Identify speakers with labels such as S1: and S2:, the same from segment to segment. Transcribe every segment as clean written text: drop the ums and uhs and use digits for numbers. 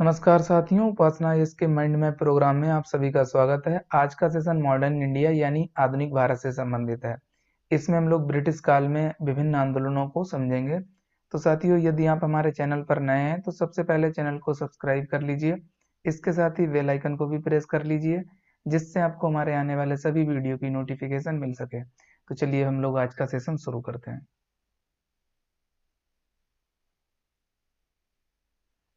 S1: नमस्कार साथियों, उपासना इसके माइंड मैप प्रोग्राम में आप सभी का स्वागत है। आज का सेशन मॉडर्न इंडिया यानी आधुनिक भारत से संबंधित है। इसमें हम लोग ब्रिटिश काल में विभिन्न आंदोलनों को समझेंगे। तो साथियों, यदि आप हमारे चैनल पर नए हैं तो सबसे पहले चैनल को सब्सक्राइब कर लीजिए। इसके साथ ही बेल आइकन को भी प्रेस कर लीजिए, जिससे आपको हमारे आने वाले सभी वीडियो की नोटिफिकेशन मिल सके। तो चलिए हम लोग आज का सेशन शुरू करते हैं।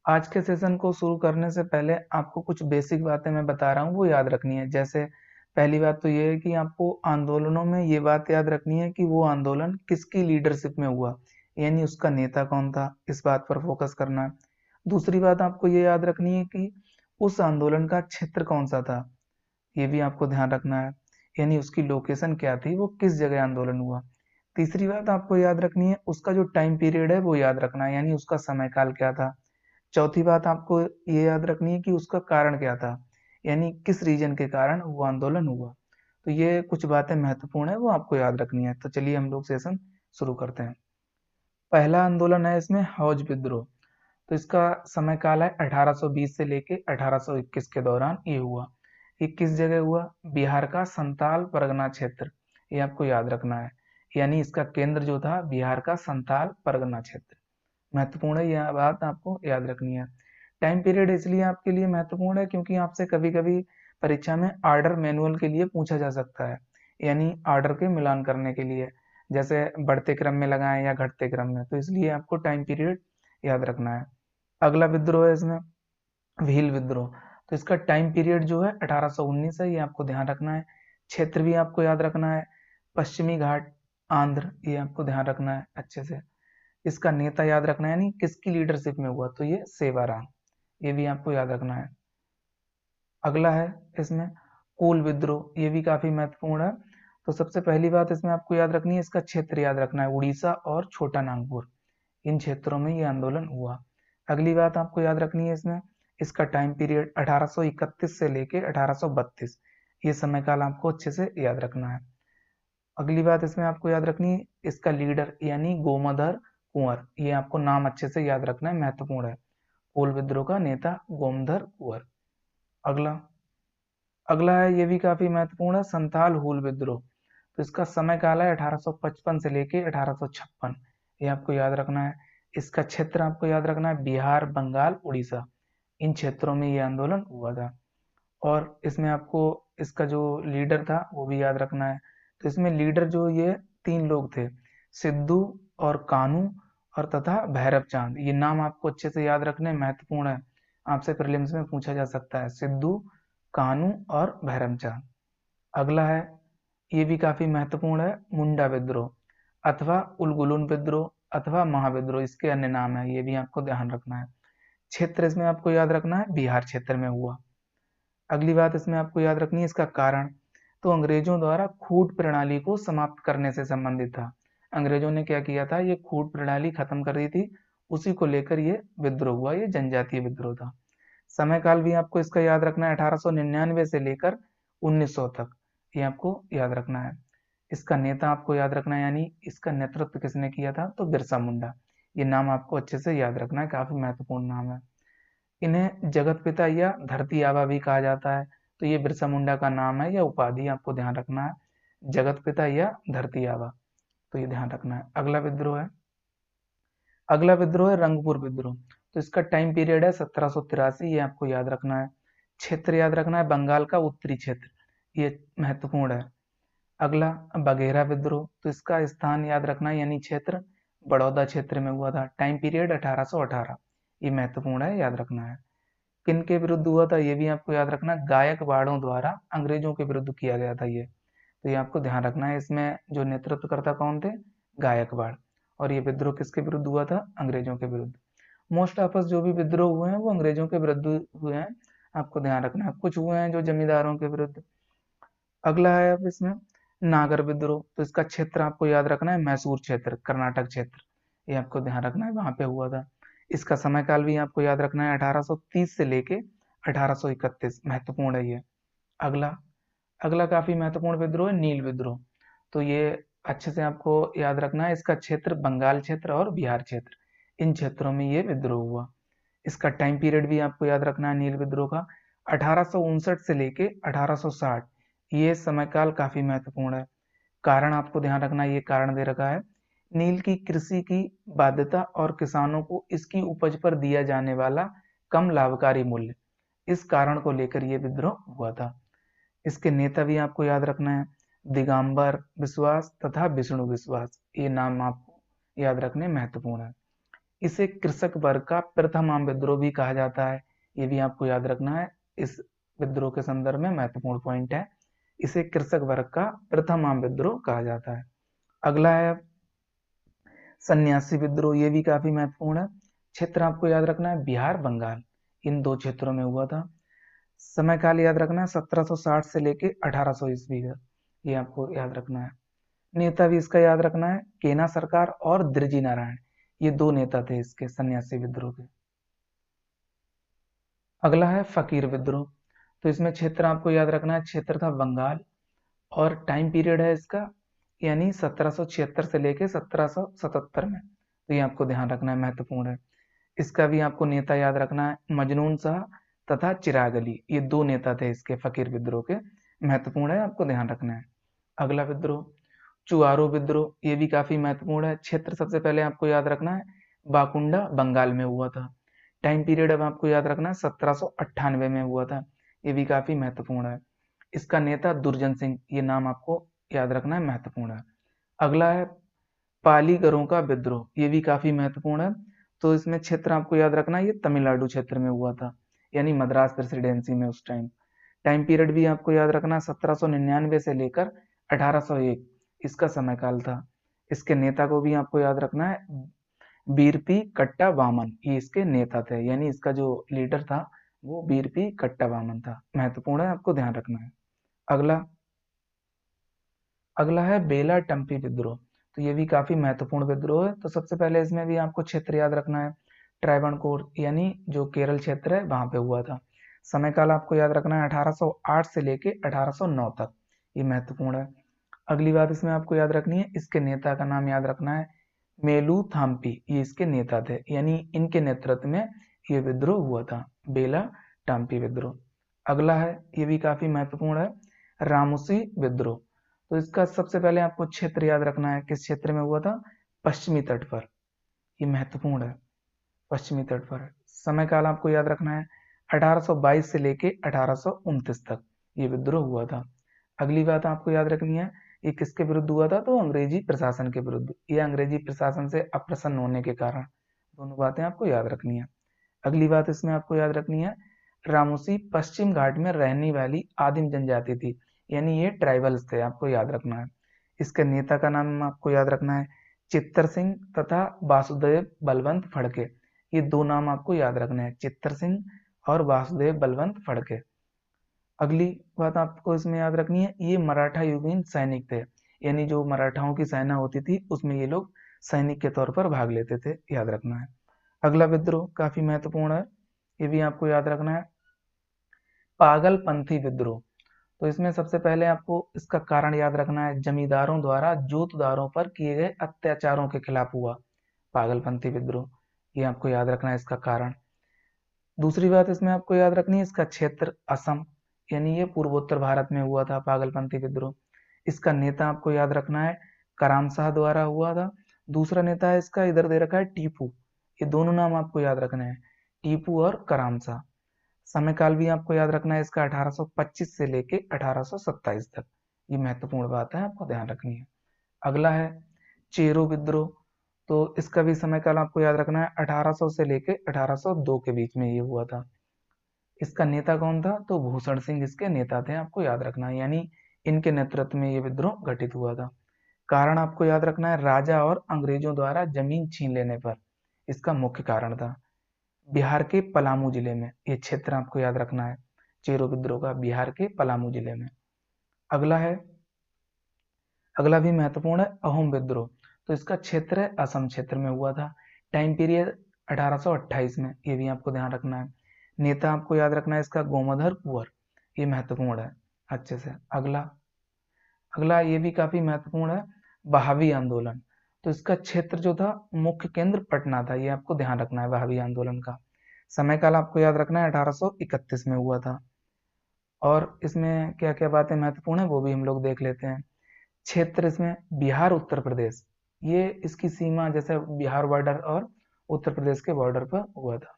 S1: आज के सेशन को शुरू करने से पहले आपको कुछ बेसिक बातें मैं बता रहा हूँ, वो याद रखनी है। जैसे पहली बात तो ये है कि आपको आंदोलनों में ये बात याद रखनी है कि वो आंदोलन किसकी लीडरशिप में हुआ, यानी उसका नेता कौन था, इस बात पर फोकस करना है। दूसरी बात आपको ये याद रखनी है कि उस आंदोलन का क्षेत्र कौन सा था, ये भी आपको ध्यान रखना है, यानी उसकी लोकेशन क्या थी, वो किस जगह आंदोलन हुआ। तीसरी बात आपको याद रखनी है, उसका जो टाइम पीरियड है वो याद रखना है, यानी उसका समय काल क्या था। चौथी बात आपको ये याद रखनी है कि उसका कारण क्या था, यानी किस रीजन के कारण वो आंदोलन हुआ। तो ये कुछ बातें महत्वपूर्ण है, वो आपको याद रखनी है। तो चलिए हम लोग सेशन शुरू करते हैं। पहला आंदोलन है इसमें हौज विद्रोह। तो इसका समय काल है 1820 से लेके 1821 के दौरान ये हुआ। ये किस जगह हुआ? बिहार का संताल परगना क्षेत्र, ये आपको याद रखना है। यानी इसका केंद्र जो था बिहार का संताल परगना क्षेत्र। महत्वपूर्ण है, यह बात आपको याद रखनी है। टाइम पीरियड इसलिए आपके लिए महत्वपूर्ण है क्योंकि आपसे कभी कभी परीक्षा में आर्डर मैनुअल के लिए पूछा जा सकता है, यानी आर्डर के मिलान करने के लिए, जैसे बढ़ते क्रम में लगाएं या घटते क्रम में। तो इसलिए आपको टाइम पीरियड याद रखना है। अगला विद्रोह है इसमें भील विद्रोह। तो इसका टाइम पीरियड जो है 1819 है, ये आपको ध्यान रखना है। क्षेत्र भी आपको याद रखना है, पश्चिमी घाट, आंध्र, ये आपको ध्यान रखना है अच्छे से। इसका नेता याद रखना है, यानी किसकी लीडरशिप में हुआ, तो ये सेवाराम, ये भी आपको याद रखना है। अगला है इसमें कोल विद्रोह, ये भी काफी महत्वपूर्ण है। तो सबसे पहली बात इसमें आपको याद रखनी है, इसका क्षेत्र याद रखना है, उड़ीसा और छोटा नागपुर, इन क्षेत्रों में ये आंदोलन हुआ। अगली बात आपको याद रखनी है इसमें, इसका टाइम पीरियड 1831 से लेके 1832, ये समय काल आपको अच्छे से याद रखना है। अगली बात इसमें आपको याद रखनी है, इसका लीडर यानी गोमधर कुंवर, ये आपको नाम अच्छे से याद रखना है, महत्वपूर्ण है। कोल विद्रोह का नेता गोमधर कुंवर। अगला अगला है, ये भी काफी महत्वपूर्ण है, संथाल हूल विद्रोह। तो इसका समय काल है 1855 से लेके 1856, ये आपको याद रखना है। इसका क्षेत्र आपको याद रखना है, बिहार, बंगाल, उड़ीसा, इन क्षेत्रों में ये आंदोलन हुआ था। और इसमें आपको इसका जो लीडर था वो भी याद रखना है। तो इसमें लीडर जो ये तीन लोग थे, सिद्धू और कान्हू और तथा भैरव चांद, ये नाम आपको अच्छे से याद रखने, महत्वपूर्ण है। आपसे प्रीलिम्स में पूछा जा सकता है, सिद्धू, कान्हू और भैरव चांद। अगला है, ये भी काफी महत्वपूर्ण है, मुंडा विद्रोह अथवा उलगुलुन विद्रोह अथवा महाविद्रोह, इसके अन्य नाम है, ये भी आपको ध्यान रखना है। क्षेत्र इसमें आपको याद रखना है, बिहार क्षेत्र में हुआ। अगली बात इसमें आपको याद रखनी है, इसका कारण। तो अंग्रेजों द्वारा खूट प्रणाली को समाप्त करने से संबंधित था। अंग्रेजों ने क्या किया था, ये खूट प्रणाली खत्म कर दी थी, उसी को लेकर ये विद्रोह हुआ, ये जनजातीय विद्रोह था। समय काल भी आपको इसका याद रखना है, 1899 से लेकर 1900 तक, ये आपको याद रखना है। इसका नेता आपको याद रखना है, यानी इसका नेतृत्व किसने किया था, तो बिरसा मुंडा, ये नाम आपको अच्छे से याद रखना है, काफी महत्वपूर्ण नाम है। इन्हें जगत पिता या धरती आबा भी कहा जाता है। तो ये बिरसा मुंडा का नाम है या उपाधि, आपको ध्यान रखना है, जगत पिता या धरती आबा, तो ये ध्यान रखना है। अगला विद्रोह है रंगपुर विद्रोह। तो इसका टाइम पीरियड है 1783, ये आपको याद रखना है। क्षेत्र याद रखना है, बंगाल का उत्तरी क्षेत्र, ये महत्वपूर्ण है। अगला बघेरा विद्रोह, तो इसका स्थान याद रखना है, यानी क्षेत्र बड़ौदा क्षेत्र में हुआ था। टाइम पीरियड 1818, ये महत्वपूर्ण है, याद रखना है। किन के विरुद्ध हुआ था, ये भी आपको याद रखना, गायकवाड़ों द्वारा अंग्रेजों के विरुद्ध किया गया था ये, तो ये आपको ध्यान रखना है। इसमें जो नेतृत्वकर्ता कौन थे, गायकवाड़। और ये विद्रोह किसके विरुद्ध हुआ था, अंग्रेजों के विरुद्ध। मोस्ट ऑफ जो भी विद्रोह हुए हैं वो अंग्रेजों के विरुद्ध हुए हैं, आपको ध्यान रखना है। कुछ हुए हैं जो जमींदारों के विरुद्ध। अगला है अब इसमें नागर विद्रोह। तो इसका क्षेत्र आपको याद रखना है, मैसूर क्षेत्र, कर्नाटक क्षेत्र, ये आपको ध्यान रखना है, वहां पे हुआ था। इसका समय काल भी आपको याद रखना है, 1830 से लेके 1831, महत्वपूर्ण है ये। अगला अगला काफी महत्वपूर्ण विद्रोह है नील विद्रोह। तो ये अच्छे से आपको याद रखना है, इसका क्षेत्र बंगाल क्षेत्र और बिहार क्षेत्र, इन क्षेत्रों में ये विद्रोह हुआ। इसका टाइम पीरियड भी आपको याद रखना है नील विद्रोह का 1859 से लेके 1860, ये समय काल काफी महत्वपूर्ण है। कारण आपको ध्यान रखना है, ये कारण दे रखा है, नील की कृषि की बाध्यता और किसानों को इसकी उपज पर दिया जाने वाला कम लाभकारी मूल्य, इस कारण को लेकर यह विद्रोह हुआ था। इसके नेता भी आपको याद रखना है, दिगंबर विश्वास तथा विष्णु विश्वास, ये नाम आपको याद रखने महत्वपूर्ण है। इसे कृषक वर्ग का प्रथम आम विद्रोह भी कहा जाता है, ये भी आपको याद रखना है, इस विद्रोह के संदर्भ में महत्वपूर्ण पॉइंट है, इसे कृषक वर्ग का प्रथम आम विद्रोह कहा जाता है। अगला है सन्यासी विद्रोह, ये भी काफी महत्वपूर्ण है। क्षेत्र आपको याद रखना है बिहार बंगाल, इन दो क्षेत्रों में हुआ था। समय काल याद रखना है 1760 से लेके 1800 ईस्वी का, ये आपको याद रखना है। नेता भी इसका याद रखना है, केना सरकार और दिरजी नारायण, ये दो नेता थे इसके सन्यासी विद्रोह के। अगला है फकीर विद्रोह, तो इसमें क्षेत्र आपको याद रखना है, क्षेत्र था बंगाल और टाइम पीरियड है इसका यानी 1776 से लेके 1777 में, तो ये आपको ध्यान रखना है, महत्वपूर्ण है। इसका भी आपको नेता याद रखना है, मजनून शाह तथा चिराग अली, ये दो नेता थे इसके फकीर विद्रोह के, महत्वपूर्ण है, आपको ध्यान रखना है। अगला विद्रोह चुआरो विद्रोह, ये भी काफी महत्वपूर्ण है। क्षेत्र सबसे पहले आपको याद रखना है बाकुंडा बंगाल में हुआ था। टाइम पीरियड अब आपको याद रखना है 1798 में हुआ था, ये भी काफी महत्वपूर्ण है। इसका नेता दुर्जन सिंह, ये नाम आपको याद रखना है, महत्वपूर्ण है। अगला है पालीगरों का विद्रोह, ये भी काफी महत्वपूर्ण है। तो इसमें क्षेत्र आपको याद रखना है, ये तमिलनाडु क्षेत्र में हुआ था यानी मद्रास प्रेसिडेंसी में उस टाइम। टाइम पीरियड भी आपको याद रखना 1799 से लेकर 1801, इसका समय काल था। इसके नेता को भी आपको याद रखना है, बीरपी कट्टा वामन, ये इसके नेता थे, यानी इसका जो लीडर था वो बीरपी कट्टा वामन था, महत्वपूर्ण है, आपको ध्यान रखना है। अगला अगला है बेला टम्पी विद्रोह, तो ये भी काफी महत्वपूर्ण विद्रोह है। तो सबसे पहले इसमें भी आपको क्षेत्र याद रखना है, ट्रावणकोर यानी जो केरल क्षेत्र है वहां पे हुआ था। समय काल आपको याद रखना है 1808 से लेके 1809 तक, ये महत्वपूर्ण है। अगली बात इसमें आपको याद रखनी है, इसके नेता का नाम याद रखना है, मेलू थाम्पी, ये इसके नेता थे, यानी इनके नेतृत्व में ये विद्रोह हुआ था, बेला टाम्पी विद्रोह। अगला है, ये भी काफी महत्वपूर्ण है, रामोसी विद्रोह। तो इसका सबसे पहले आपको क्षेत्र याद रखना है, किस क्षेत्र में हुआ था, पश्चिमी तट पर, ये महत्वपूर्ण है, पश्चिमी तट पर। समय काल आपको याद रखना है 1822 से लेके 1829 तक ये विद्रोह हुआ था। अगली बात आपको याद रखनी है, ये किसके विरुद्ध हुआ था, तो अंग्रेजी प्रशासन के विरुद्ध, ये अंग्रेजी प्रशासन से अप्रसन्न होने के कारण, दोनों बातें आपको याद रखनी है। अगली बात इसमें आपको याद रखनी है, रामोसी पश्चिम घाट में रहने वाली आदिम जनजाति थी, यानी ये ट्राइबल्स थे, आपको याद रखना है। इसके नेता का नाम आपको याद रखना है, चित्तर सिंह तथा वासुदेव बलवंत फड़के, ये दो नाम आपको याद रखने हैं, चित्तर सिंह और वासुदेव बलवंत फड़के। अगली बात आपको इसमें याद रखनी है, ये मराठा युगीन सैनिक थे, यानी जो मराठाओं की सेना होती थी उसमें ये लोग सैनिक के तौर पर भाग लेते थे, याद रखना है। अगला विद्रोह काफी महत्वपूर्ण है, ये भी आपको याद रखना है, पागलपंथी विद्रोह। तो इसमें सबसे पहले आपको इसका कारण याद रखना है, जमींदारों द्वारा जोतदारों पर किए गए अत्याचारों के खिलाफ हुआ पागलपंथी विद्रोह, ये आपको याद रखना है इसका कारण। दूसरी बात इसमें आपको याद रखनी है, इसका क्षेत्र असम, यानी ये पूर्वोत्तर भारत में हुआ था पागलपंथी विद्रोह। इसका नेता आपको याद रखना है, कराम शाह द्वारा हुआ था। दूसरा नेता है इसका, इधर दे रखा है टीपू, ये दोनों नाम आपको याद रखने हैं, टीपू और कराम शाह। समय काल भी आपको याद रखना है इसका 1825 से लेके 1827 तक, ये महत्वपूर्ण बात है, आपको ध्यान रखनी है। अगला है चेरो विद्रोह, तो इसका भी समय काल आपको याद रखना है 1800 से लेके 1802 के बीच में ये हुआ था। इसका नेता कौन था, तो भूषण सिंह इसके नेता थे, आपको याद रखना है, यानी इनके नेतृत्व में ये विद्रोह घटित हुआ था। कारण आपको याद रखना है, राजा और अंग्रेजों द्वारा जमीन छीन लेने पर इसका मुख्य कारण था। बिहार के पलामू जिले में, ये क्षेत्र आपको याद रखना है, चेरो विद्रोह का बिहार के पलामू जिले में। अगला है, अगला भी महत्वपूर्ण है, अहोम विद्रोह। तो इसका क्षेत्र है असम क्षेत्र में हुआ था, टाइम पीरियड 1828 में, ये भी आपको ध्यान रखना है। नेता आपको याद रखना है इसका गोमधर कुंवर, ये महत्वपूर्ण है अच्छे से। अगला अगला ये भी काफी महत्वपूर्ण है, बहावी आंदोलन। तो इसका क्षेत्र जो था, मुख्य केंद्र पटना था, ये आपको ध्यान रखना है बहावी आंदोलन का। समय काल आपको याद रखना है 1831 में हुआ था। और इसमें क्या क्या बातें महत्वपूर्ण है वो भी हम लोग देख लेते हैं। क्षेत्र इसमें बिहार उत्तर प्रदेश, ये इसकी सीमा जैसे बिहार बॉर्डर और उत्तर प्रदेश के बॉर्डर पर हुआ था।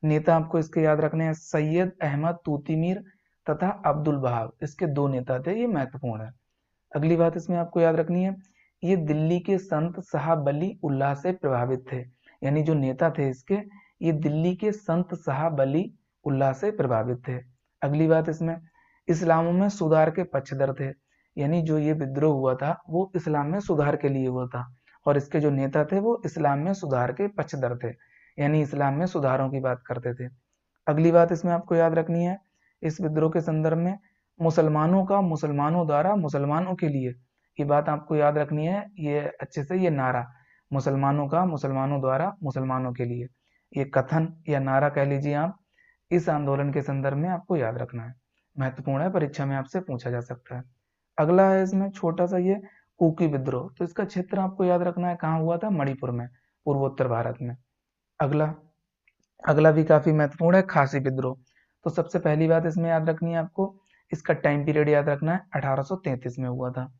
S1: नेता आपको इसके याद रखने हैं, सैयद अहमद तूतीमीर तथा अब्दुल बहाव, इसके दो नेता थे, ये महत्वपूर्ण है। अगली बात इसमें आपको याद रखनी है, ये दिल्ली के संत साहब वली उल्लाह से प्रभावित थे। यानी जो नेता थे इसके, ये दिल्ली के संत साहब वली उल्लाह से प्रभावित थे। अगली बात इसमें, इस्लाम में सुधार के पक्षधर थे। यानी जो ये विद्रोह हुआ था वो इस्लाम में सुधार के लिए हुआ था, और इसके जो नेता थे वो इस्लाम में सुधार के पक्षधर थे, यानी इस्लाम में सुधारों की बात करते थे। अगली बात इसमें आपको याद रखनी है, इस विद्रोह के संदर्भ में मुसलमानों का मुसलमानों द्वारा मुसलमानों के लिए, ये बात आपको याद रखनी है, ये अच्छे से, ये नारा मुसलमानों का मुसलमानों द्वारा मुसलमानों के लिए, ये कथन या नारा कह लीजिए आप, इस आंदोलन के संदर्भ में आपको याद रखना है, महत्वपूर्ण है, परीक्षा में आपसे पूछा जा सकता है। अगला है इसमें छोटा सा ये कुकी विद्रोह, तो इसका क्षेत्र आपको याद रखना है, कहाँ हुआ था, मणिपुर में, पूर्वोत्तर भारत में। अगला अगला भी काफी महत्वपूर्ण है, खासी विद्रोह। तो सबसे पहली बात इसमें याद रखनी है आपको, इसका टाइम पीरियड याद रखना है, 1833 में हुआ था।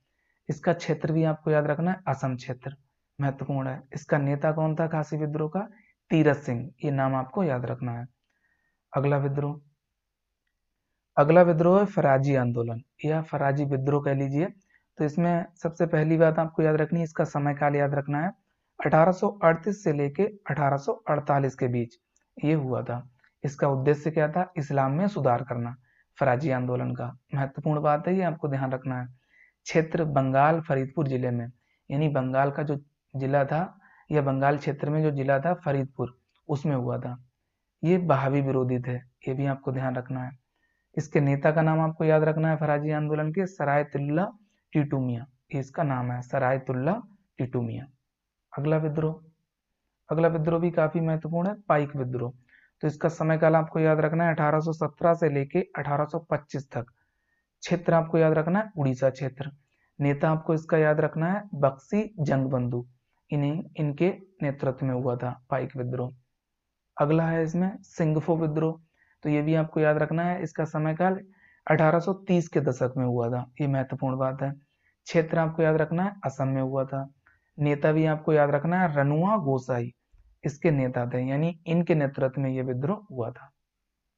S1: इसका क्षेत्र भी आपको याद रखना है, असम क्षेत्र, महत्वपूर्ण है। इसका नेता कौन था खासी विद्रोह का, तीरथ सिंह, ये नाम आपको याद रखना है। अगला विद्रोह अगला विद्रोह है फराजी आंदोलन या फराजी विद्रोह कह लीजिए। तो इसमें सबसे पहली बात आपको याद रखनी है, इसका समय काल याद रखना है, 1838 से लेके 1848 के बीच ये हुआ था। इसका उद्देश्य क्या था, इस्लाम में सुधार करना, फराजी आंदोलन का, महत्वपूर्ण बात है, ये आपको ध्यान रखना है। क्षेत्र बंगाल फरीदपुर जिले में, यानी बंगाल का जो जिला था या बंगाल क्षेत्र में जो जिला था फरीदपुर, उसमें हुआ था। ये बहावी विरोधी थे, ये भी आपको ध्यान रखना है। इसके नेता का नाम आपको याद रखना है, फराजी आंदोलन के सरायतुल्ला टीटू मियां, ये इसका नाम है, सरायतुल्ला टीटू मियां। अगला विद्रोह भी काफी महत्वपूर्ण है, पाइक विद्रोह। तो इसका समय काल आपको याद रखना है, 1817 से लेके 1825 तक। क्षेत्र आपको याद रखना है, उड़ीसा क्षेत्र। नेता आपको इसका याद रखना है, बक्सी जंगबंधु, इनके नेतृत्व में हुआ था पाइक विद्रोह। अगला है इसमें सिंगफो विद्रोह। तो ये भी आपको याद रखना है, इसका समय काल 1830 के दशक में हुआ था, ये महत्वपूर्ण बात है। क्षेत्र आपको याद रखना है, असम में हुआ था। नेता भी आपको याद रखना है, रनुआ गोसाई, इसके नेता थे, यानी इनके नेतृत्व में ये विद्रोह हुआ था।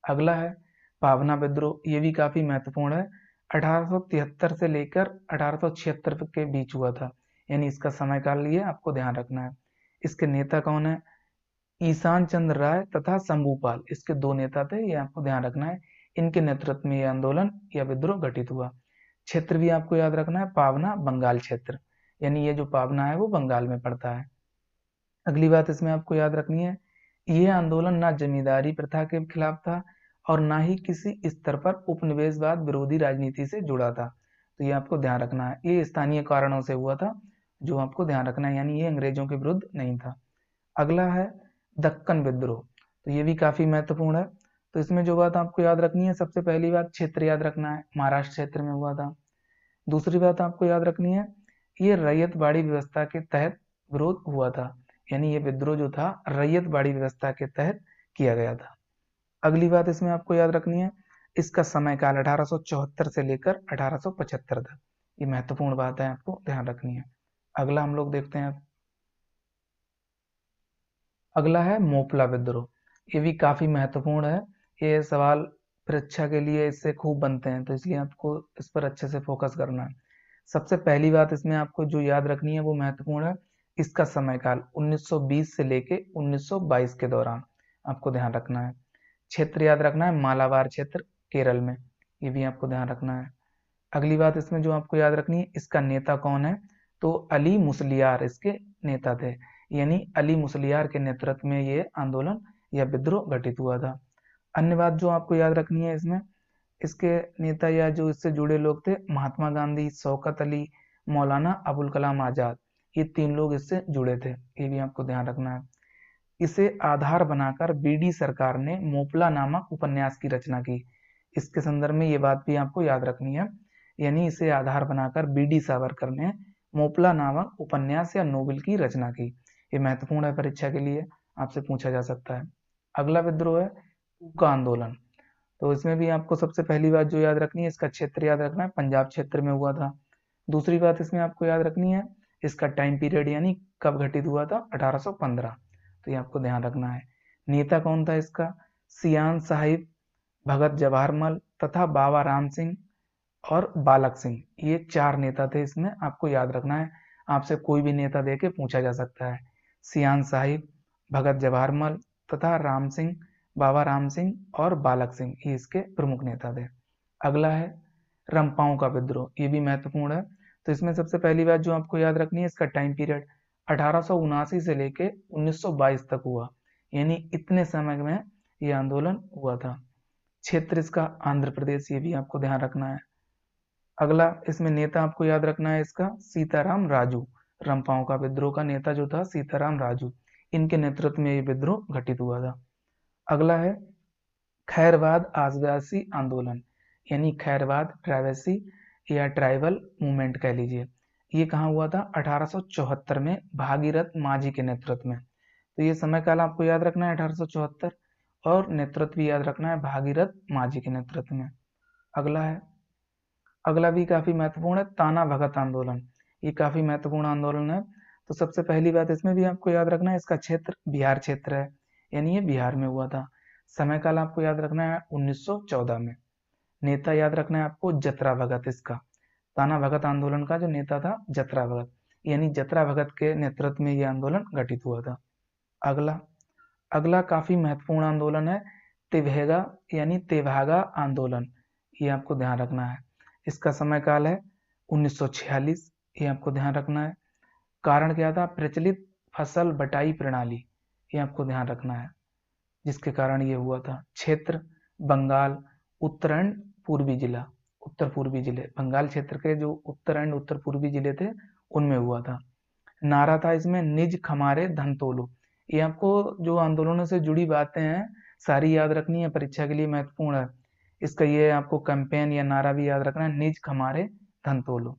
S1: अगला है पावना विद्रोह, ये भी काफी महत्वपूर्ण है, 1873 से लेकर 1876 के बीच हुआ था, यानी इसका समय काल ये आपको ध्यान रखना है। इसके नेता कौन है, ईशान चंद्र राय तथा शंभूपाल, इसके दो नेता थे, ये आपको ध्यान रखना है, इनके नेतृत्व में यह आंदोलन या विद्रोह घटित हुआ। क्षेत्र भी आपको याद रखना है, पावना बंगाल क्षेत्र, यानी ये जो पावना है वो बंगाल में पड़ता है। अगली बात इसमें आपको याद रखनी है, ये आंदोलन ना जमींदारी प्रथा के खिलाफ था और ना ही किसी स्तर पर उपनिवेशवाद विरोधी राजनीति से जुड़ा था। तो ये आपको ध्यान रखना है, ये स्थानीय कारणों से हुआ था, जो आपको ध्यान रखना है, यानी ये अंग्रेजों के विरुद्ध नहीं था। अगला है दक्कन विद्रोह, तो ये भी काफी महत्वपूर्ण है। तो इसमें जो बात आपको याद रखनी है, सबसे पहली बात क्षेत्र याद रखना है, महाराष्ट्र क्षेत्र में हुआ था। दूसरी बात आपको याद रखनी है, ये रैयतवाड़ी व्यवस्था के तहत विरोध हुआ था, यानी ये विद्रोह जो था रैयतवाड़ी व्यवस्था के तहत किया गया था। अगली बात इसमें आपको याद रखनी है, इसका समय काल 1874 से लेकर 1875 तक, ये महत्वपूर्ण बात है, आपको ध्यान रखनी है। अगला हम लोग देखते हैं, अगला है मोपला विद्रोह, ये भी काफी महत्वपूर्ण है, ये सवाल परीक्षा के लिए इससे खूब बनते हैं, तो इसलिए आपको इस पर अच्छे से फोकस करना है। सबसे पहली बात इसमें आपको जो याद रखनी है वो महत्वपूर्ण है, इसका समय काल 1920 से लेके 1922 के दौरान आपको ध्यान रखना है। क्षेत्र याद रखना है, मालाबार क्षेत्र, केरल में, ये भी आपको ध्यान रखना है। अगली बात इसमें जो आपको याद रखनी है, इसका नेता कौन है, तो अली मुसलियार इसके नेता थे, यानी अली मुसलियार के नेतृत्व में ये आंदोलन या विद्रोह घटित हुआ था। अन्य बात जो आपको याद रखनी है इसमें, इसके नेता या जो इससे जुड़े लोग थे, महात्मा गांधी, शौकत अली, मौलाना अबुल कलाम आजाद, ये तीन लोग इससे जुड़े थे, ये भी आपको ध्यान रखना है। इसे आधार बनाकर बीडी सरकार ने मोपला नामक उपन्यास की रचना की, इसके संदर्भ में ये बात भी आपको याद रखनी है, यानी इसे आधार बनाकर बीडी सावरकर ने मोपला नामक उपन्यास या नोवेल की रचना की, ये महत्वपूर्ण है, परीक्षा के लिए आपसे पूछा जा सकता है। अगला विद्रोह है कूका आंदोलन। तो इसमें भी आपको सबसे पहली बात जो याद रखनी है, इसका क्षेत्र याद रखना है, पंजाब क्षेत्र में हुआ था। दूसरी बात इसमें आपको याद रखनी है, इसका टाइम पीरियड यानी कब घटित हुआ था, 1815। तो ये आपको ध्यान रखना है। नेता कौन था इसका, सियान साहिब, भगत जवाहरमल तथा बाबा राम सिंह और बालक सिंह, ये 4 नेता थे। इसमें आपको याद रखना है, आपसे कोई भी नेता देके पूछा जा सकता है। सियान साहिब, भगत जवाहरमल तथा राम सिंह, बाबा राम सिंह और बालक सिंह, ये इसके प्रमुख नेता थे। अगला है रंपाओं का विद्रोह, ये भी महत्वपूर्ण है। तो इसमें सबसे पहली बात जो आपको याद रखनी है, इसका टाइम पीरियड 1879 से लेके 1922 तक हुआ, यानी इतने समय में ये आंदोलन हुआ था। क्षेत्र इसका आंध्र प्रदेश, ये भी आपको ध्यान रखना है। अगला इसमें नेता आपको याद रखना है इसका, सीताराम राजू। रंपाओं का विद्रोह का नेता जो था सीताराम राजू, इनके नेतृत्व में ये विद्रोह घटित हुआ था। अगला है खैरवाद आदिवासी आंदोलन, यानी खैरवाद ट्राइवेसी या ट्राइबल मूवमेंट कह लीजिए। ये कहाँ हुआ था, 1874 में भागीरथ माझी के नेतृत्व में। तो ये समय काल आपको याद रखना है 1874, और नेतृत्व भी याद रखना है भागीरथ माझी के नेतृत्व में। अगला भी काफी महत्वपूर्ण है, ताना भगत आंदोलन। ये काफी महत्वपूर्ण आंदोलन है। तो सबसे पहली बात इसमें भी आपको याद रखना है, इसका क्षेत्र बिहार क्षेत्र है, यानी ये बिहार में हुआ था। समय काल आपको याद रखना है 1914 में। नेता याद रखना है आपको जतरा भगत, इसका ताना भगत आंदोलन का जो नेता था जतरा भगत, यानी जतरा भगत के नेतृत्व में यह आंदोलन घटित हुआ था। अगला अगला काफी महत्वपूर्ण आंदोलन है तिभेगा यानी तेभागा आंदोलन, ये आपको ध्यान रखना है। इसका समय काल है 1946, ये आपको ध्यान रखना है। कारण क्या था, प्रचलित फसल बटाई प्रणाली, ये आपको ध्यान रखना है, जिसके कारण ये हुआ था। क्षेत्र बंगाल, उत्तरायण पूर्वी जिला, उत्तर पूर्वी जिले, बंगाल क्षेत्र के जो उत्तरायण उत्तर पूर्वी जिले थे उनमें हुआ था। नारा था इसमें निज खमारे धन तोलो। ये आपको जो आंदोलनों से जुड़ी बातें हैं सारी याद रखनी है, परीक्षा के लिए महत्वपूर्ण है। इसका ये आपको कैंपेन या नारा भी याद रखना है, निज खमारे धन तोलो।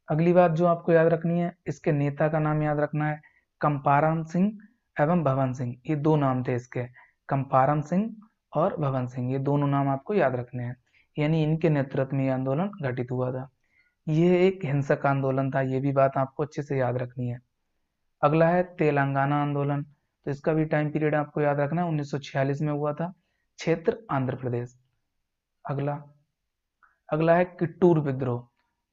S1: अगली बात जो आपको याद रखनी है, इसके नेता का नाम याद रखना है, कंपाराम सिंह एवं भवन सिंह, ये 2 नाम थे इसके, कंपाराम सिंह और भवन सिंह, ये दोनों नाम आपको याद रखने हैं, यानी इनके नेतृत्व में यह आंदोलन घटित हुआ था। यह एक हिंसक आंदोलन था, ये भी बात आपको अच्छे से याद रखनी है। अगला है तेलंगाना आंदोलन। तो इसका भी टाइम पीरियड आपको याद रखना है, 1946 में हुआ था। क्षेत्र आंध्र प्रदेश। अगला अगला है किट्टूर विद्रोह।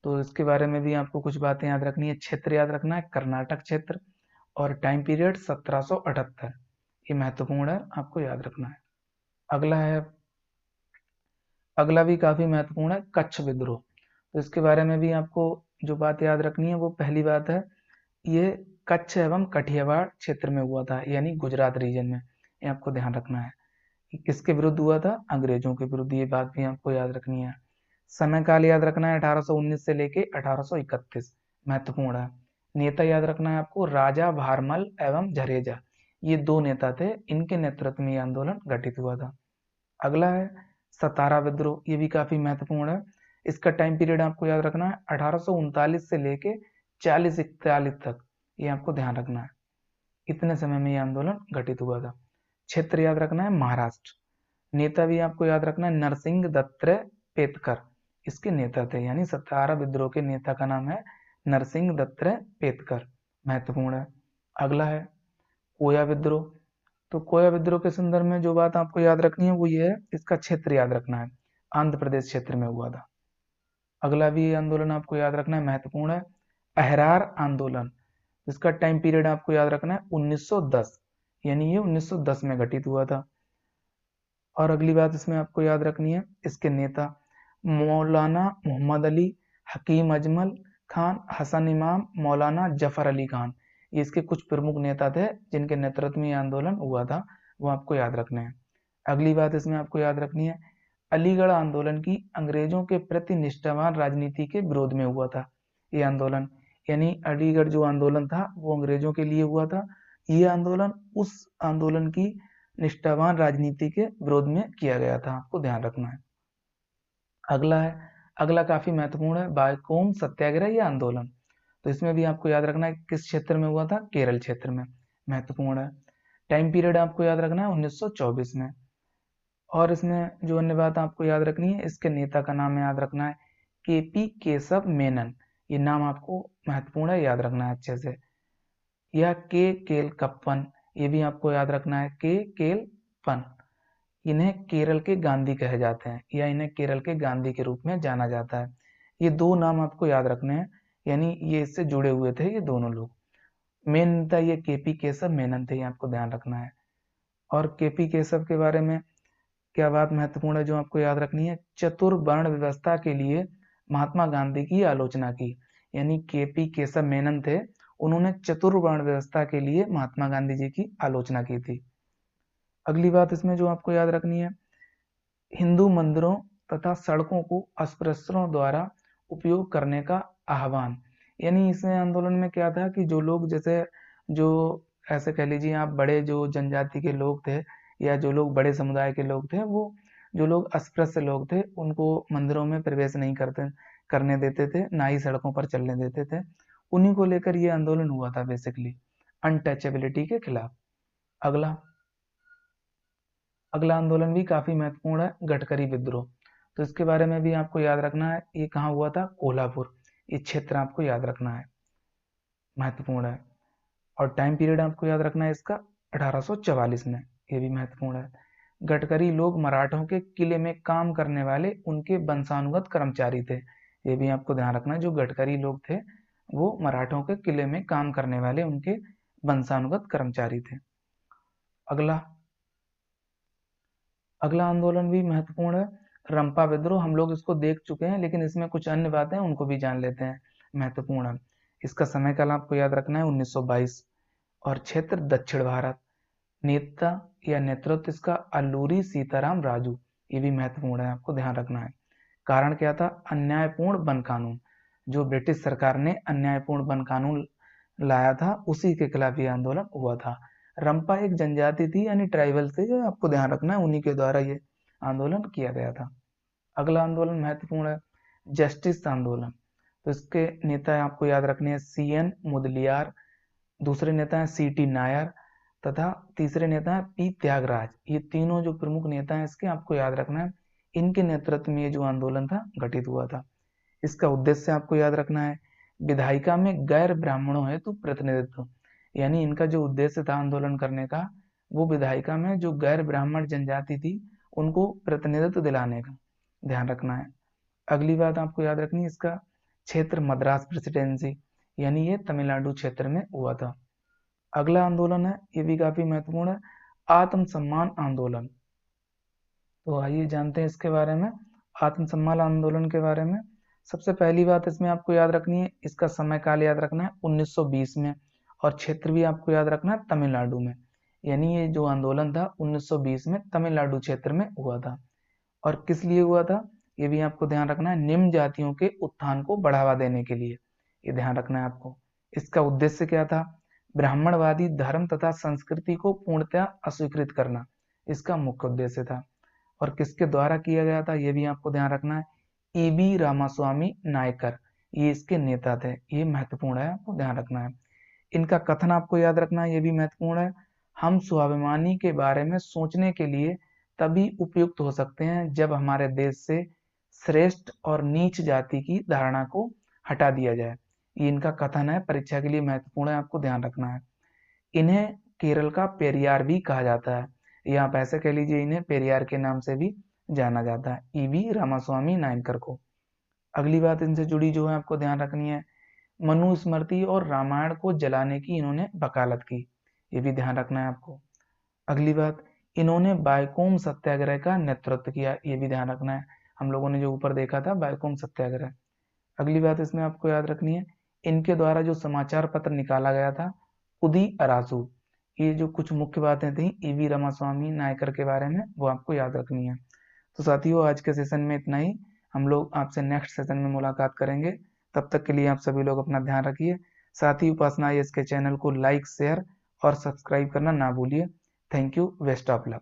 S1: तो इसके बारे में भी आपको कुछ बातें याद रखनी है। क्षेत्र याद रखना है कर्नाटक क्षेत्र, और टाइम पीरियड 1778, ये महत्वपूर्ण है, आपको याद रखना है। अगला है अगला भी काफी महत्वपूर्ण है, कच्छ विद्रोह। तो इसके बारे में भी आपको जो बात याद रखनी है, वो पहली बात है, ये कच्छ एवं कठियावाड़ क्षेत्र में हुआ था, यानी गुजरात रीजन में, ये आपको ध्यान रखना है। कि किसके विरुद्ध हुआ था, अंग्रेजों के विरुद्ध, ये बात भी आपको याद रखनी है। समय काल याद रखना है 1819 से लेके 1831, महत्वपूर्ण है। नेता याद रखना है आपको, राजा भारमल एवं झरेजा, ये 2 नेता थे, इनके नेतृत्व में यह आंदोलन घटित हुआ था। अगला है सतारा विद्रोह, ये भी काफी महत्वपूर्ण है। इसका टाइम पीरियड आपको याद रखना है 1839 से लेके 4041 तक, ये आपको ध्यान रखना है, इतने समय में यह आंदोलन घटित हुआ था। क्षेत्र याद रखना है महाराष्ट्र। नेता भी आपको याद रखना है, नरसिंह दत्त पेतकर, इसके नेता थे, यानी सतारा विद्रोह के नेता का नाम है नरसिंह दत्त पेतकर, महत्वपूर्ण है। अगला है कोया विद्रोह। तो कोया विद्रोह के संदर्भ में जो बात आपको याद रखनी है वो ये है, इसका क्षेत्र याद रखना है, आंध्र प्रदेश क्षेत्र में हुआ था। अगला भी आंदोलन आपको याद रखना है, महत्वपूर्ण है, अहरार आंदोलन। इसका टाइम पीरियड आपको याद रखना है 1910, यानी ये 1910 में घटित हुआ था। और अगली बात इसमें आपको याद रखनी है, इसके नेता मौलाना मोहम्मद अली, हकीम अजमल खान, हसन इमाम, मौलाना जफर अली खान, ये इसके कुछ प्रमुख नेता थे जिनके नेतृत्व में यह आंदोलन हुआ था, वो आपको याद रखने हैं। अगली बात इसमें आपको याद रखनी है, अलीगढ़ आंदोलन की अंग्रेजों के प्रति निष्ठावान राजनीति के विरोध में हुआ था ये आंदोलन, यानी अलीगढ़ जो आंदोलन था वो अंग्रेजों के लिए हुआ था। ये आंदोलन उस आंदोलन की निष्ठावान राजनीति के विरोध में किया गया था, आपको ध्यान रखना है। अगला काफी महत्वपूर्ण है, बायकोम सत्याग्रह या आंदोलन। तो इसमें भी आपको याद रखना है किस क्षेत्र में हुआ था, केरल क्षेत्र में, महत्वपूर्ण है। टाइम पीरियड आपको याद रखना है 1924 में। और इसमें जो अन्य बात आपको याद रखनी है, इसके नेता का नाम याद रखना है केपी केशव मेनन। ये नाम आपको महत्वपूर्ण है, याद रखना है अच्छे से। या के केलकप्पन, ये भी आपको याद रखना है, के केलपन। इन्हें केरल के गांधी कहे जाते हैं, या इन्हें केरल के गांधी के रूप में जाना जाता है। ये दो नाम आपको याद रखने हैं, यानी ये इससे जुड़े हुए थे ये दोनों लोग। मेन नेता ये केपी केशव मेनन थे, ये आपको ध्यान रखना है। और केपी केशव के बारे में क्या बात महत्वपूर्ण है जो आपको याद रखनी है, चतुर्वर्ण व्यवस्था के लिए महात्मा गांधी की आलोचना की। यानी केपी केशव मेनन थे, उन्होंने चतुर्वर्ण व्यवस्था के लिए महात्मा गांधी जी की आलोचना की थी। अगली बात इसमें जो आपको याद रखनी है, हिंदू मंदिरों तथा सड़कों को अस्पृश्यों द्वारा उपयोग करने का आह्वान। यानी इसमें आंदोलन में क्या था कि जो लोग, जैसे जो ऐसे कह लीजिए आप, बड़े जो जनजाति के लोग थे या जो लोग बड़े समुदाय के लोग थे, वो जो लोग अस्पृश्य लोग थे उनको मंदिरों में प्रवेश नहीं करने देते थे, ना ही सड़कों पर चलने देते थे। उन्हीं को लेकर ये आंदोलन हुआ था बेसिकली, अनटचेबिलिटी के खिलाफ। अगला अगला आंदोलन भी काफी महत्वपूर्ण है, गडकरी विद्रोह। तो इसके बारे में भी आपको याद रखना है, ये कहाँ हुआ था, कोल्हापुर। ये क्षेत्र आपको याद रखना है, महत्वपूर्ण है। और टाइम पीरियड आपको याद रखना है इसका 1844 में, ये भी महत्वपूर्ण है। गडकरी लोग मराठों के किले में काम करने वाले उनके वंशानुगत कर्मचारी थे। ये भी आपको ध्यान रखना है, जो गडकरी लोग थे वो मराठों के किले में काम करने वाले उनके वंशानुगत कर्मचारी थे। अगला अगला आंदोलन भी महत्वपूर्ण है, रंपा विद्रोह। हम लोग इसको देख चुके हैं, लेकिन इसमें कुछ अन्य बातें उनको भी जान लेते हैं, महत्वपूर्ण है। इसका समय काल आपको याद रखना है 1922। और क्षेत्र दक्षिण भारत। नेता या नेतृत्व इसका अल्लूरी सीताराम राजू। ये भी महत्वपूर्ण है, आपको ध्यान रखना है। कारण क्या था, अन्यायपूर्ण वन कानून। जो ब्रिटिश सरकार ने अन्यायपूर्ण वन कानून लाया था, उसी के खिलाफ ये आंदोलन हुआ था। रंपा एक जनजाति थी, यानी ट्राइबल थे, जो आपको ध्यान रखना है, उन्हीं के द्वारा ये आंदोलन किया गया था। अगला आंदोलन महत्वपूर्ण है, जस्टिस आंदोलन। तो इसके नेता आपको याद रखने हैं, सी एन मुदलियार। दूसरे नेता हैं सी टी नायर, तथा तीसरे नेता हैं पी त्यागराज। ये तीनों जो प्रमुख नेता हैं इसके आपको याद रखना है। इनके नेतृत्व में ये जो आंदोलन था गठित हुआ था। इसका उद्देश्य आपको याद रखना है, विधायिका में गैर ब्राह्मणों हेतु प्रतिनिधित्व। यानी इनका जो उद्देश्य था आंदोलन करने का, वो विधायिका में जो गैर ब्राह्मण जनजाति थी उनको प्रतिनिधित्व दिलाने का ध्यान रखना है। अगली बात आपको याद रखनी है, इसका क्षेत्र मद्रास प्रेसिडेंसी, यानी ये तमिलनाडु क्षेत्र में हुआ था। अगला आंदोलन है, ये भी काफी महत्वपूर्ण है, आत्मसम्मान आंदोलन। तो आइए जानते हैं इसके बारे में, आत्मसम्मान आंदोलन के बारे में। सबसे पहली बात इसमें आपको याद रखनी है, इसका समय काल याद रखना है 1920 में। और क्षेत्र भी आपको याद रखना है तमिलनाडु में। यानी ये जो आंदोलन था 1920 में तमिलनाडु क्षेत्र में हुआ था। और किस लिए हुआ था, ये भी आपको ध्यान रखना है, निम्न जातियों के उत्थान को बढ़ावा देने के लिए। ये ध्यान रखना है आपको। इसका उद्देश्य क्या था, ब्राह्मणवादी धर्म तथा संस्कृति को पूर्णतः अस्वीकृत करना इसका मुख्य उद्देश्य था। और किसके द्वारा किया गया था, ये भी आपको ध्यान रखना है, ईबी रामास्वामी नायकर, ये इसके नेता थे। ये महत्वपूर्ण है, आपको ध्यान रखना है। इनका कथन आपको याद रखना है, ये भी महत्वपूर्ण है, हम स्वाभिमानी के बारे में सोचने के लिए तभी उपयुक्त हो सकते हैं जब हमारे देश से श्रेष्ठ और नीच जाति की धारणा को हटा दिया जाए। ये इनका कथन है, परीक्षा के लिए महत्वपूर्ण है, आपको ध्यान रखना है। इन्हें केरल का पेरियार भी कहा जाता है, या आप ऐसे कह लीजिए इन्हें पेरियार के नाम से भी जाना जाता है, ईवी रामास्वामी नायकर को। अगली बात इनसे जुड़ी जो है आपको ध्यान रखनी है, मनुस्मृति और रामायण को जलाने की इन्होंने वकालत की। ये भी ध्यान रखना है आपको। अगली बात, इन्होंने बायकोम सत्याग्रह का नेतृत्व किया। ये भी ध्यान रखना है, हम लोगों ने जो ऊपर देखा था बायकोम सत्याग्रह। अगली बात इसमें आपको याद रखनी है, इनके द्वारा जो समाचार पत्र निकाला गया था उदी अरासू। ये जो कुछ मुख्य बातें थी ईवी रामास्वामी नायकर के बारे में, वो आपको याद रखनी है। तो साथियों, आज के सेशन में इतना ही। हम लोग आपसे नेक्स्ट सेशन में मुलाकात करेंगे। तब तक के लिए आप सभी लोग अपना ध्यान रखिए। साथ ही उपासना IAS के चैनल को लाइक, शेयर और सब्सक्राइब करना ना भूलिए। Thank you, best of luck.